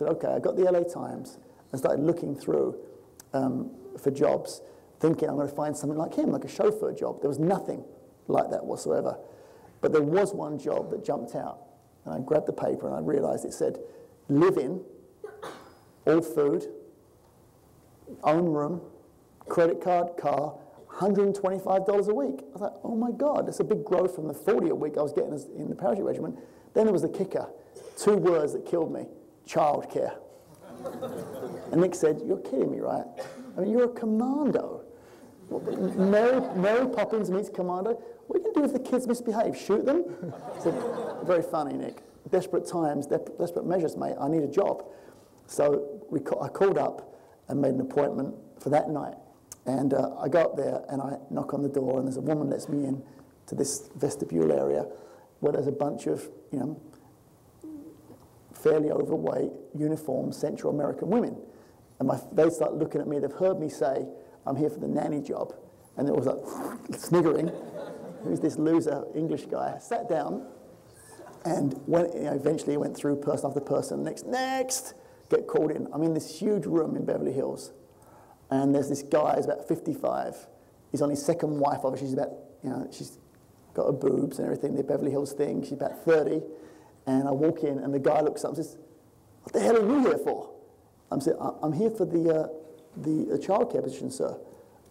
said, okay, I got the LA Times and started looking through for jobs, thinking I'm going to find something like him, like a chauffeur job. There was nothing like that whatsoever. But there was one job that jumped out. And I grabbed the paper and I realized it said, live in, all food, own room, credit card, car, $125 a week. I was like, oh my God, that's a big growth from the 40 a week I was getting in the parachute regiment. Then there was the kicker, 2 words that killed me, childcare. And Nick said, you're kidding me, right? I mean, you're a commando. Mary Poppins meets Commando. What are you going to do if the kids misbehave? Shoot them? I said, very funny, Nick. Desperate times, desperate measures, mate. I need a job. So I called up and made an appointment for that night. And I go up there and I knock on the door, and there's a woman lets me in to this vestibule area where there's a bunch of, you know, fairly overweight, uniformed Central American women. And they start looking at me. They've heard me say, I'm here for the nanny job. And they're always like sniggering. Who's this loser English guy? I sat down and eventually went through person after person. Next, get called in. I'm in this huge room in Beverly Hills. And there's this guy, he's about 55. He's on his second wife, obviously. She's about, you know, she's got her boobs and everything, the Beverly Hills thing. She's about 30. And I walk in, and the guy looks up and says, what the hell are you here for? I'm here for the childcare position, sir.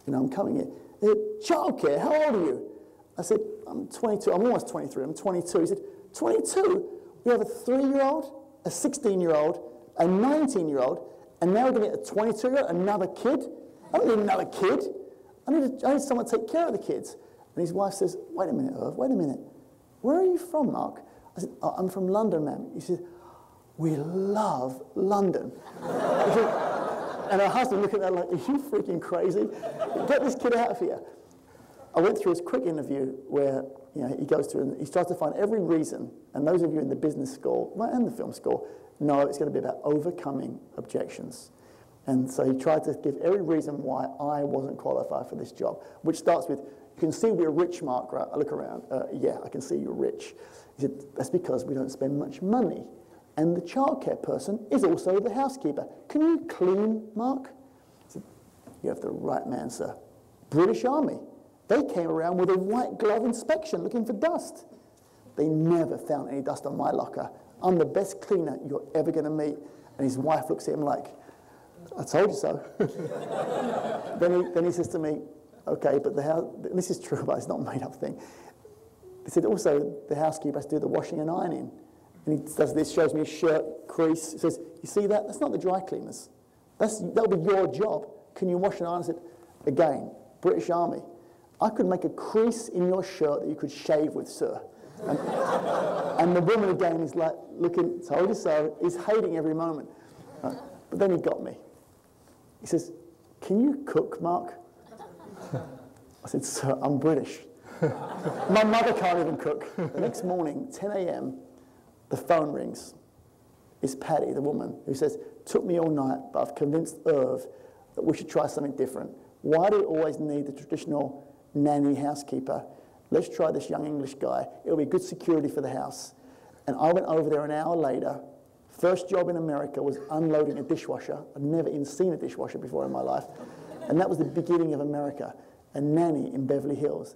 You know, I'm coming here. He said, childcare? How old are you? I said, I'm 22. I'm almost 23. I'm 22. He said, 22? We have a 3-year-old, a 16-year-old, a 19-year-old, and now we're going to get a 22-year-old, another kid? I don't need another kid. I need someone to take care of the kids. And his wife says, wait a minute, Irv, wait a minute. Where are you from, Mark? I said, oh, I'm from London, ma'am. He said, we love London. And her husband looked at that like, are you freaking crazy? Get this kid out of here. I went through his quick interview where, you know, he goes through and he starts to find every reason, and those of you in the business school, well, and the film school, know it's going to be about overcoming objections. And so he tried to give every reason why I wasn't qualified for this job, which starts with, you can see we're rich, Mark, right? I look around, yeah, I can see you're rich. He said, that's because we don't spend much money. And the childcare person is also the housekeeper. Can you clean, Mark? I said, you have the right man, sir. British Army. They came around with a white glove inspection looking for dust. They never found any dust on my locker. I'm the best cleaner you're ever going to meet. And his wife looks at him like, I told you so. then he says to me, okay, but this is true, but it's not a made-up thing. He said also the housekeeper has to do the washing and ironing. And he does this, shows me a shirt crease. He says, you see that? That's not the dry cleaners. That'll be your job. Can you wash and iron? I said, again, British Army. I could make a crease in your shirt that you could shave with, sir. And the woman again is like looking, told you so, is hating every moment. But then he got me. He says, can you cook, Mark? I said, sir, I'm British. My mother can't even cook. The next morning, 10 a.m., the phone rings. It's Patty, the woman, who says, took me all night, but I've convinced Irv that we should try something different. Why do we always need the traditional nanny housekeeper? Let's try this young English guy. It'll be good security for the house. And I went over there an hour later. First job in America was unloading a dishwasher. I'd never even seen a dishwasher before in my life. And that was the beginning of America, a nanny in Beverly Hills.